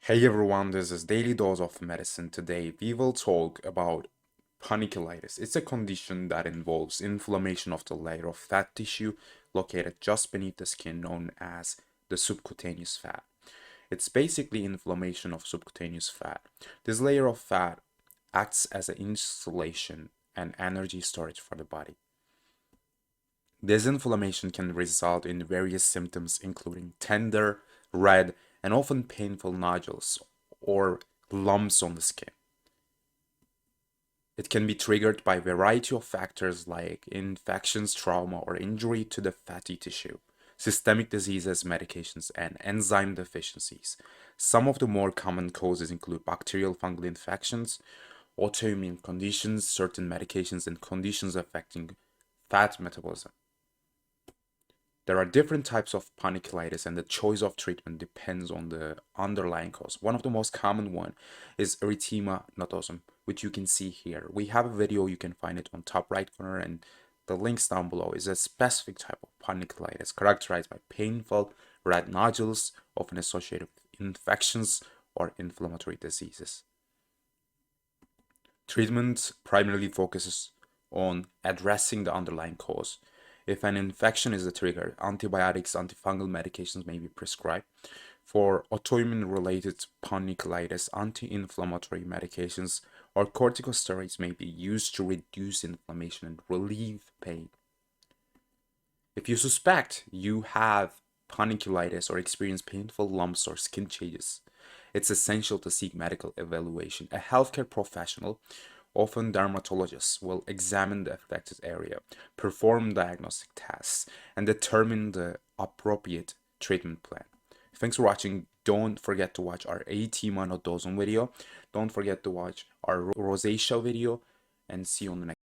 Hey everyone, this is Daily Dose of Medicine. Today we will talk about panniculitis. It's a condition that involves inflammation of the layer of fat tissue located just beneath the skin known as the subcutaneous fat. It's basically inflammation of subcutaneous fat. This layer of fat acts as an insulation and energy storage for the body. This inflammation can result in various symptoms including tender, red, and often painful nodules or lumps on the skin. It can be triggered by a variety of factors like infections, trauma, or injury to the fatty tissue, systemic diseases, medications, and enzyme deficiencies. Some of the more common causes include bacterial fungal infections, autoimmune conditions, certain medications, and conditions affecting fat metabolism. There are different types of panniculitis, and the choice of treatment depends on the underlying cause. One of the most common one is erythema nodosum, which you can see here. We have a video, you can find it on top right corner, and the links down below. Is a specific type of panniculitis characterized by painful red nodules, often associated with infections or inflammatory diseases. Treatment primarily focuses on addressing the underlying cause. If an infection is a trigger, antibiotics, antifungal medications may be prescribed. For autoimmune-related panniculitis, anti-inflammatory medications or corticosteroids may be used to reduce inflammation and relieve pain. If you suspect you have panniculitis or experience painful lumps or skin changes, it's essential to seek medical evaluation. A healthcare professional, often dermatologists, will examine the affected area, perform diagnostic tests, and determine the appropriate treatment plan. Thanks for watching. Don't forget to watch our Erythema NODOSUM video. Don't forget to watch our rosacea video, and see you on the next